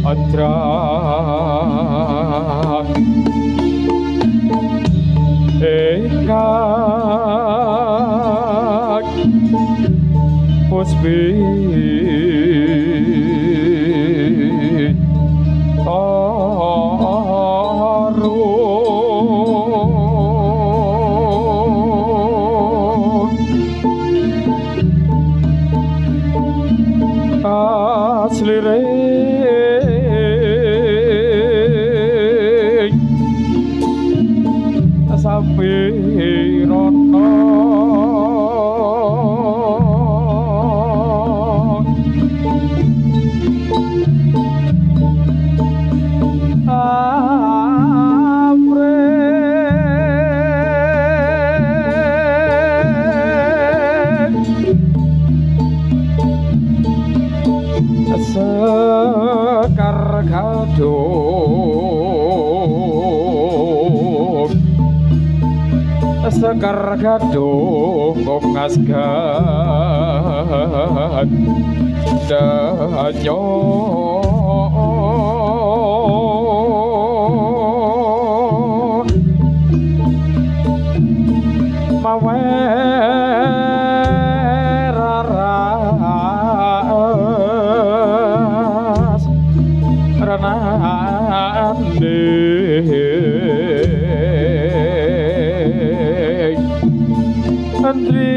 Adra Ekak Puspi Sekar gaduh ngasgat danyo mawe raras ranande Andri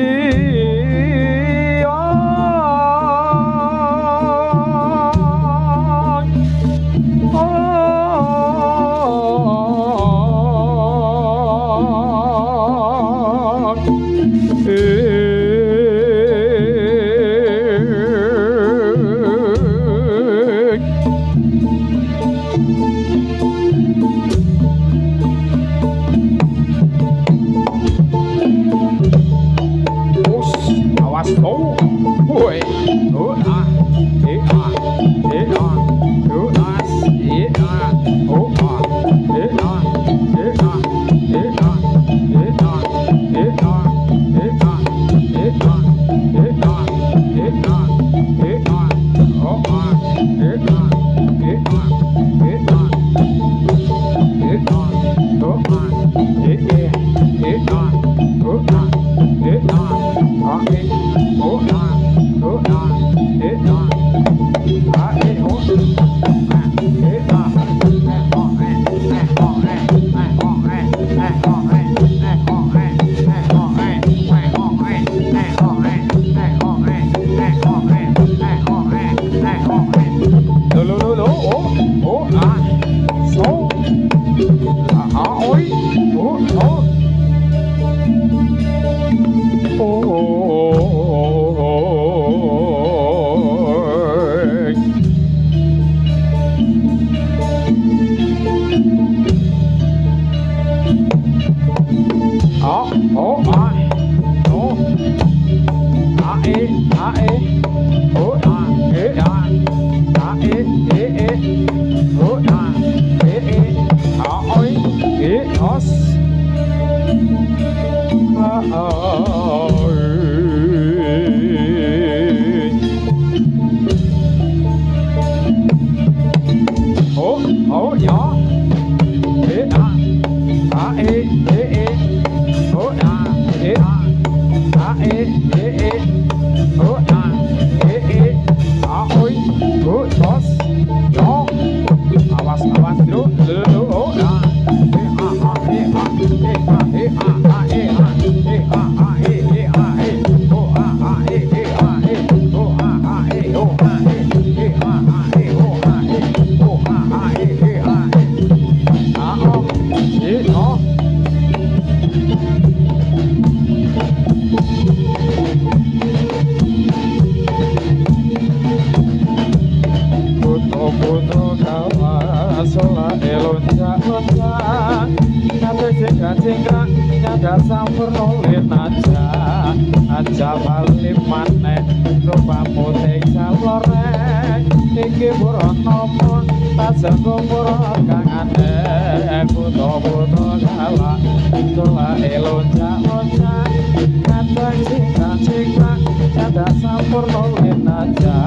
Sampurno winaja,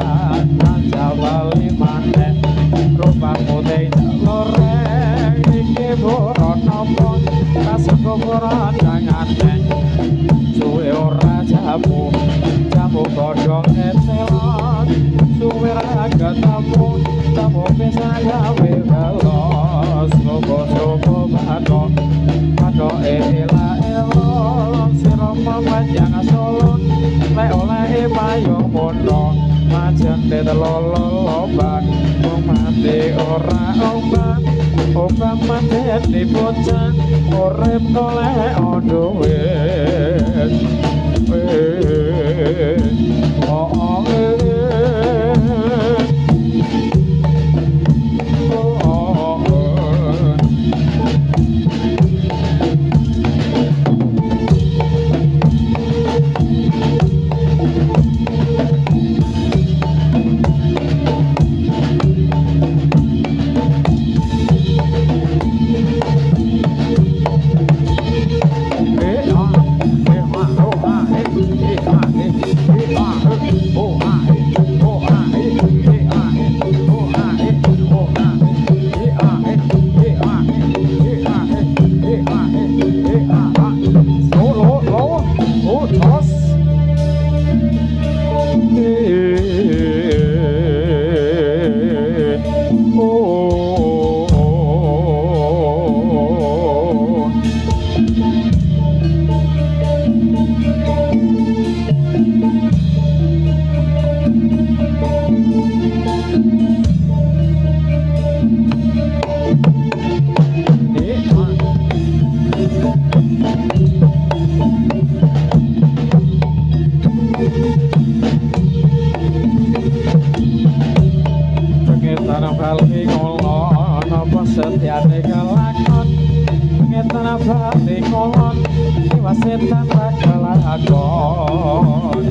naja wali maneh ketemu temu bisa gawe galos logo batok batok ela elo sira panjang solon le oleh payung mono majan telolo bang wong mati ora ombak ombak mati di bocah urip oleh duwe setiane kelakon ngetan abadi kolon iwasetan kelakon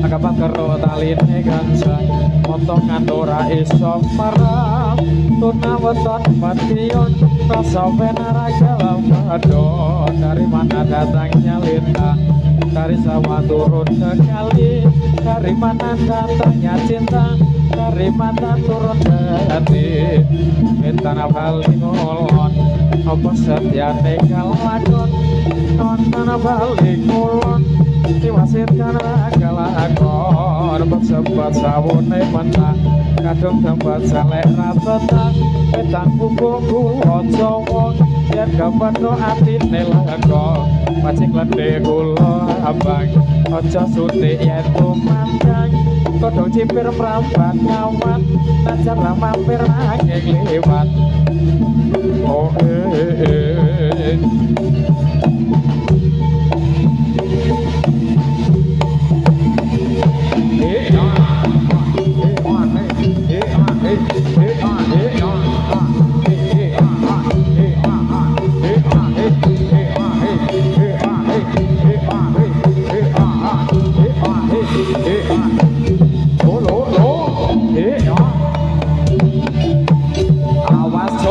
akapat karo taline kanca motongan ora iso marang tunaweton mation rasa penara galam adon dari mana datangnya linta dari sawah turun ke kali dari mana datangnya cinta dari mana turun ke hati minta nafali ngolon apa setiane kalakon nonton nafali ngolon diwasit karena kalakon bersebat sawune mentah kadung tempat salek rapetan petang pukul kulo cowok biar gambar no ati nelego macing lede kulo abang ojo sutik yetu mandang kodong cipir merambat ngawat najar mampir nanging liwat oh awas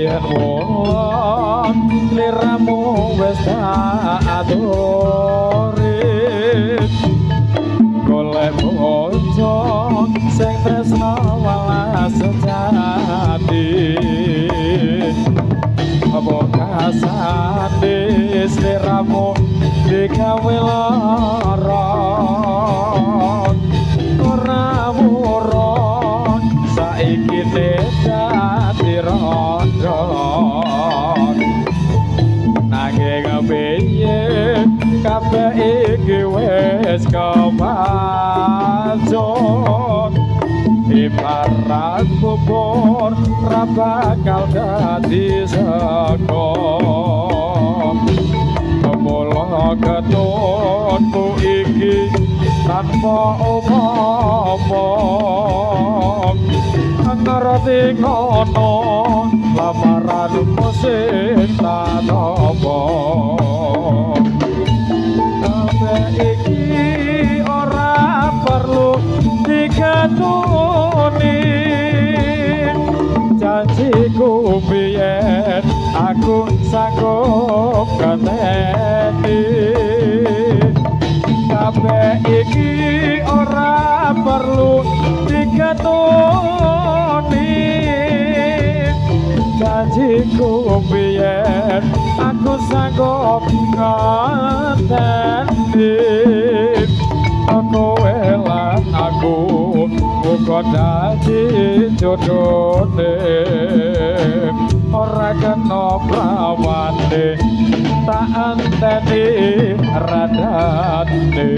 yen wong liramu wis tak aturi golek bojo sing tresno welas sejati apa kasane sliramu digawe lara ora wurung saiki dadi rondo nanging piye kabeh iki wis kemajon ibarat bubur ra bakal dadi sego mula ketunmu iki tanpa omong ngerti ngono lamaranmu sing tanopo kabeh iki ora perlu dikatuni janjiku biyen aku sanggup kaneni kabeh iki ora perlu dikatuni janjiku biyen aku sanggup kaneni kowe lan aku muga dadi jodhone ora kena prawane tak anteni radane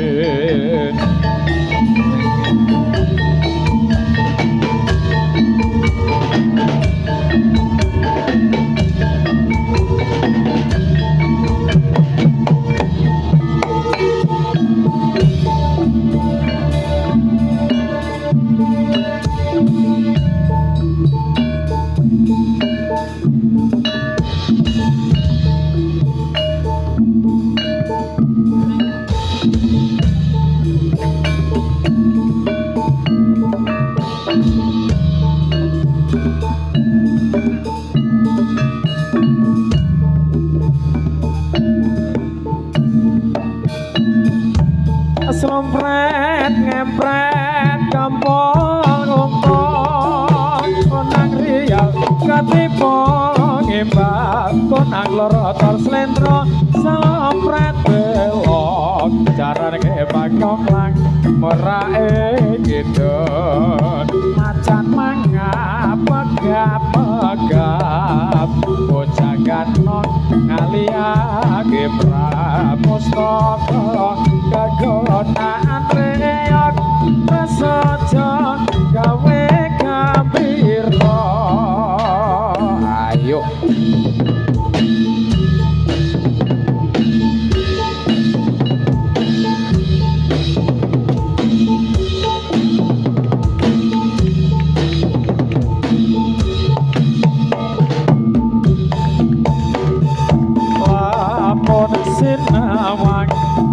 Slompret ngempret kampung ngongkong konang rial katipo ngembak konang loro tol slendro slompret belok jaran ngembak koklang merake gidon macan mangap pegap-pegap bocah ganong ngaliake prapustaka kagunaan reok prasaja gawe gambira ayo lapon sinawang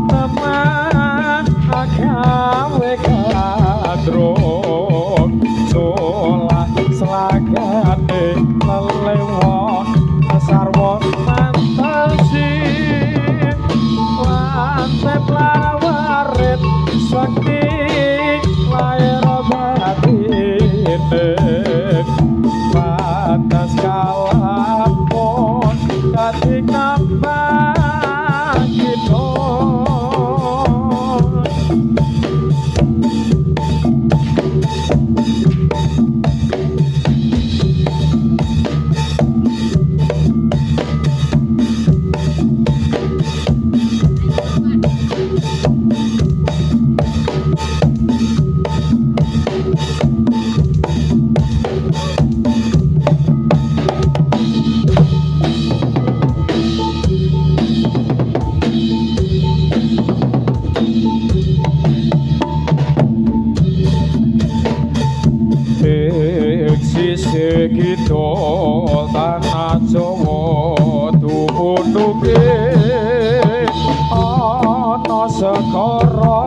teman agawe kadrong solah selagane lelewon sarwa mantasin lante plawarit sakti lair batine batas kalapon katika kita tanah Jawa tuwunuke ana sekara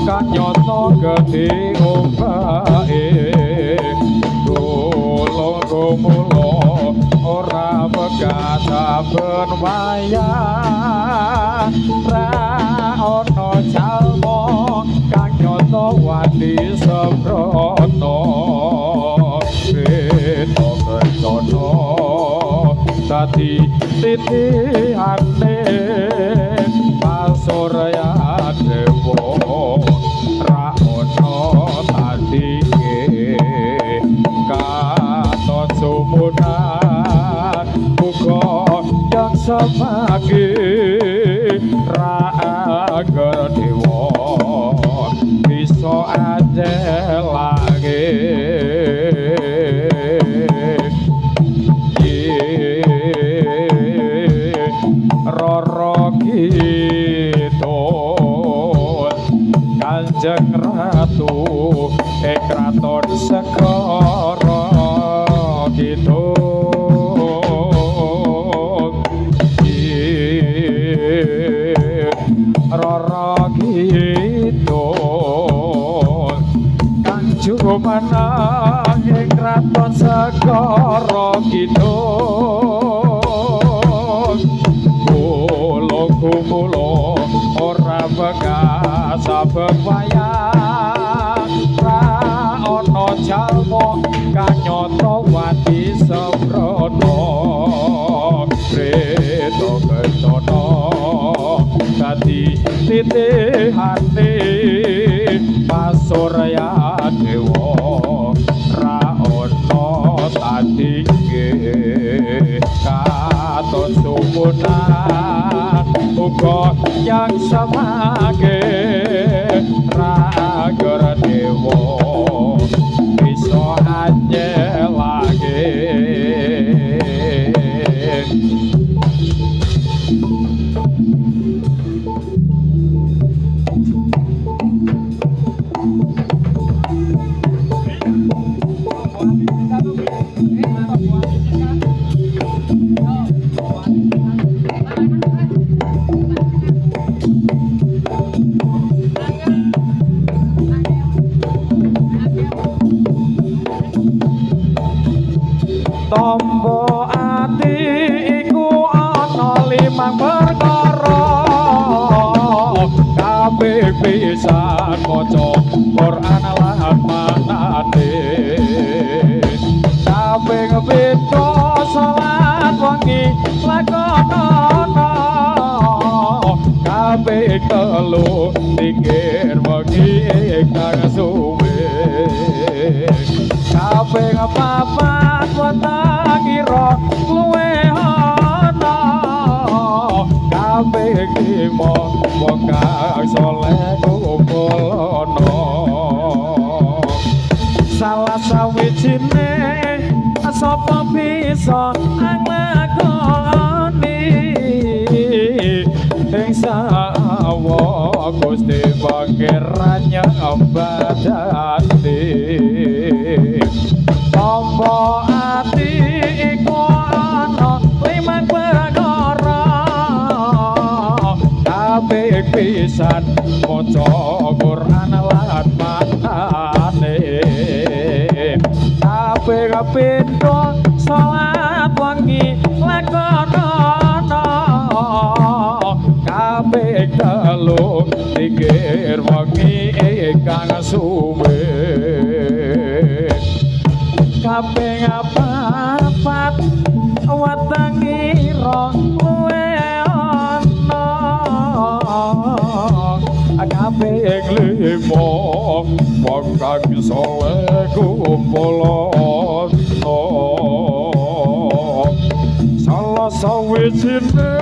kan nyata gedhe ombake kula mula ora saben wayah ra ana jalma kang nyata wadi sembrana beta kencana dadi titihane pasurya dewa ra ana tandinge katon sumunan muga yang semagi raga dewa bisa adelake roro kidul Kanjeng Ratu kraton Segara Kidul roro kidul Kanjumenang ing kraton Segara Kidul kumulo ora bekas saben wayah ra ana jalma kang nyata wadi sembrana kreta kencana dadi titihane pasurya dewa ra ana tandinge katon sumunan uga yang samage raga dewa bisa anjelake tombo ati iku ana 5 perkara kabeh pisan maca Quran lan manate kabeh pito salat wengi lakonono kabeh telu pikir wengi kang suwe kabeh papat watakira luwe ana kabeh kimo wong kang saleh kumpulana salah sawijine sapa bisa nglakoni ing sawa Gusti pangeran nyambadati tombo ati iku ana 5 perkara kabeh pisan maca Quran lan manane kabeh pindho salat wengi lakonono kabeh telu pikir wengi kang suwe kabeh papat watangira luwe ana kabeh limo wong kang saleh kumpulana salah sawijine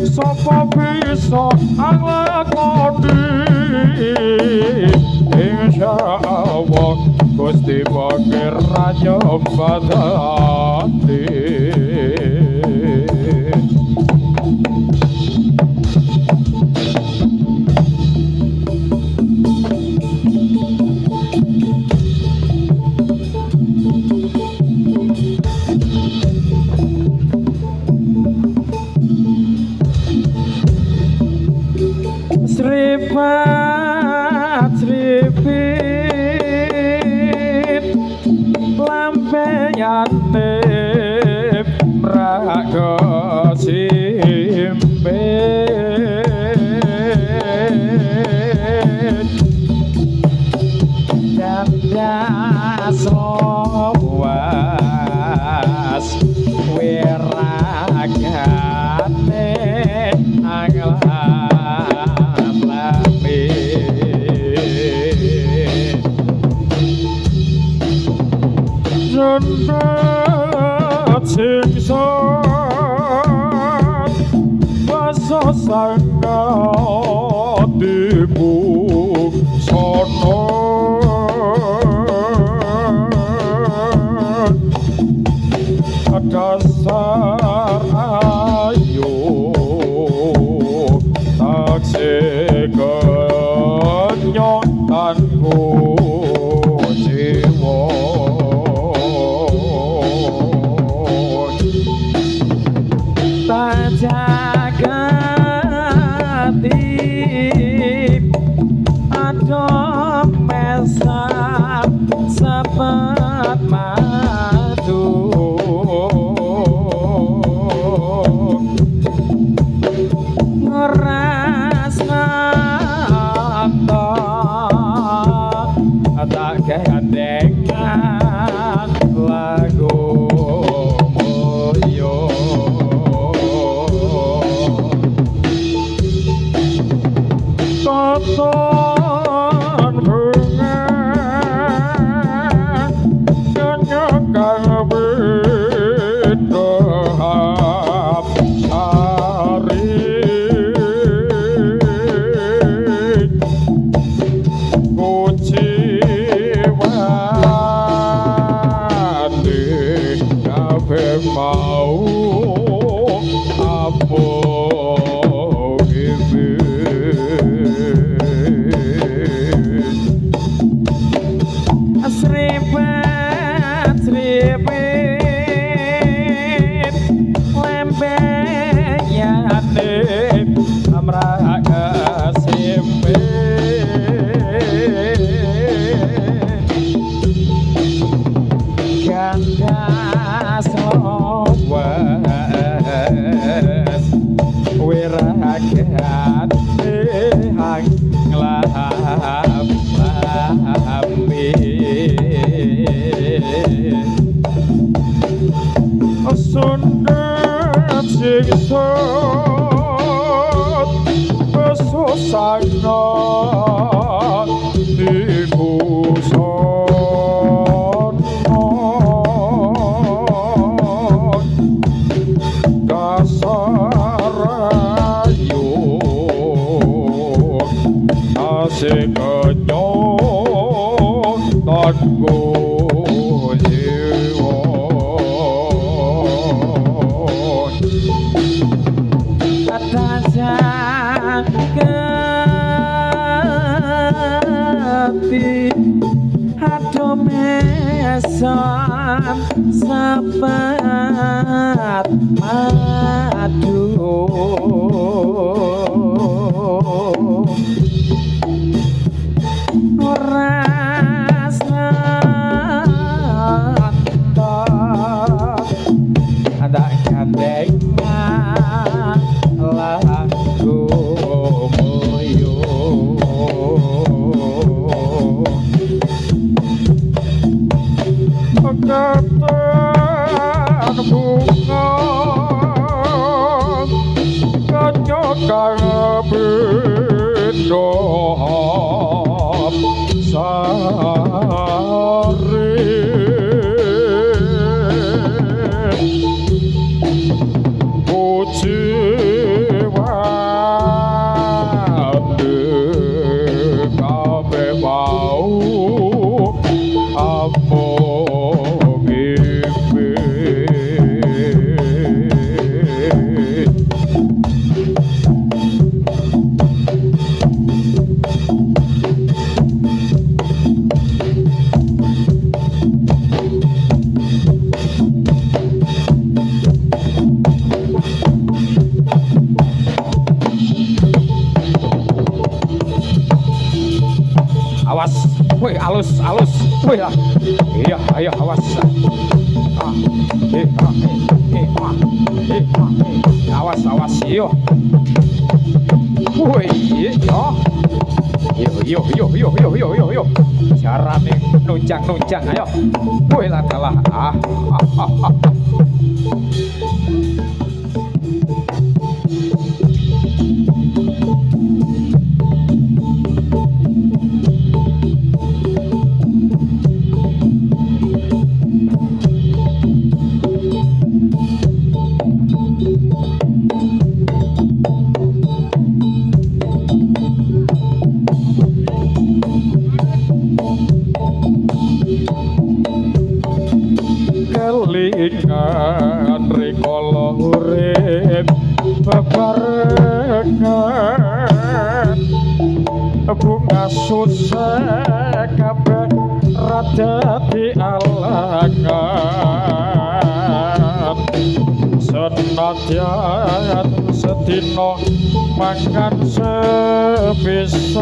sapa bisa nglakoni insyaallah Gusti pangeran nyambadati Sripat sripit lampeyane cimpit Gandas lawas wiragane anglan lamit Jendet singsan basa sangat dibuk sono dasar ayu taksih kenyotanku jiwa tak jagati adom mesam sepet madu ngeras nata tak gandengan lagu moyo Tonton bunga Kenyakang bidahap sari Kuciwani Nabe mau apa Sripet lembeyane amraga simpet gandas lawas wiragane hanglam Sundet singsun besosana dibusono dasar ayu asik kenyotanku jiwa Gati adom esam sapat madu ras nanta ada gandengan lagu moyo Katan bunga kenyakang bidahap sari Kuciwani kabeh mau apa Awas, woi alus, woi lah. Iya, ayo awas. awas yo. Woi yo. Jarane nunjang ayo. Woi lah kalah. Kelingan rikala urip bebarengan bunga susah kabeh rada dialangan senadyan sedina makan sepisan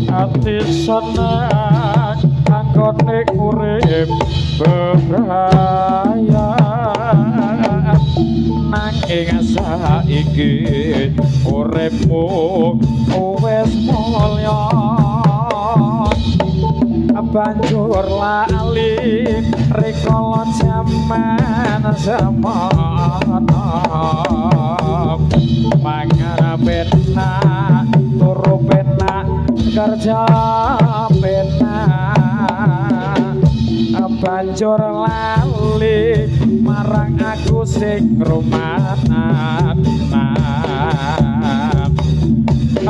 ati senang anggone urip bebrayat nanging saiki uripmu wis mulya banjur lali rikala jaman semana mangan penak turu penak kerja penak banjur lali marang aku sing rumahan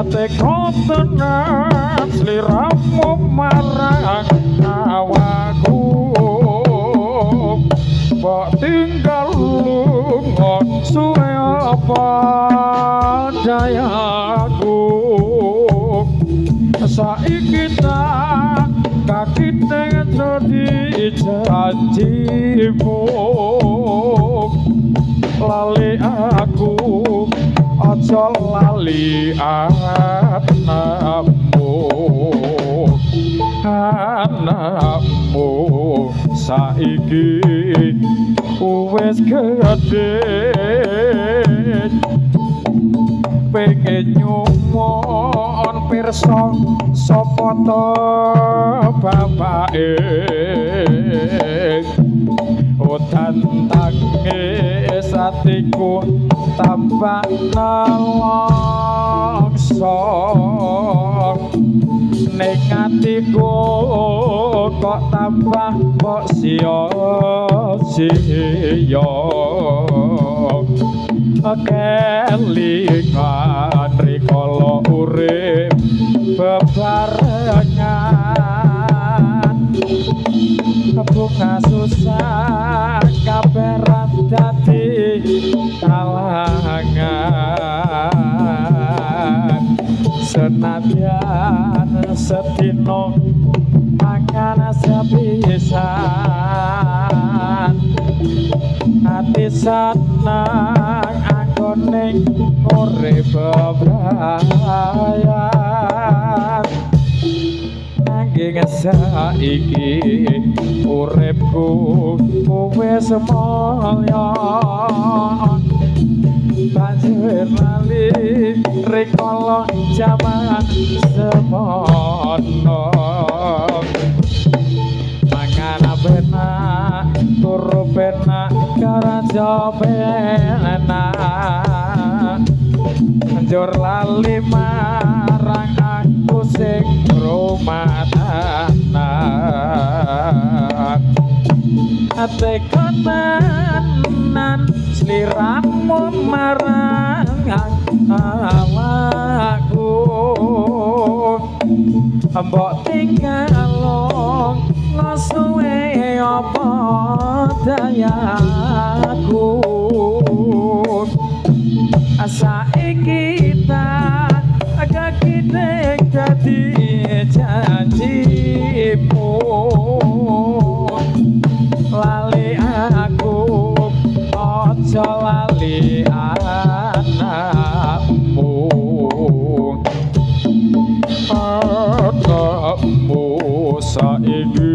teko tenan sliramu marang awakku mbok tinggal lunga suwe apa dayaku saiki tak kaki tengen janjimu lali aku aja lali anakmu saiki wis gedhe pengen nyumon pirsa sapa to bapake utan tangis atiku tambah nelongso ning atiku kok tambah kok sia-sia kelingan rikala urip bebarengan bunga susah kabeh dadi kalangan senadyan sedina mangan sepisan ati seneng anggone urip bebrayat nanging saiki uripku wis mulya banjur lali rikala jaman semono mangan penak turu penak karaja penak banjur lali marang aku sing rumahan ate tenan sliramu marang awakku mbok tinggal ngasuwe apa dayaku saiki tak kaki dadi janjimu lali aku aja lali anakmu saiki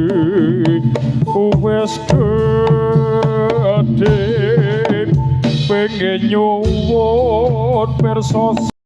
wis gedhe nggih nyuwun pirsa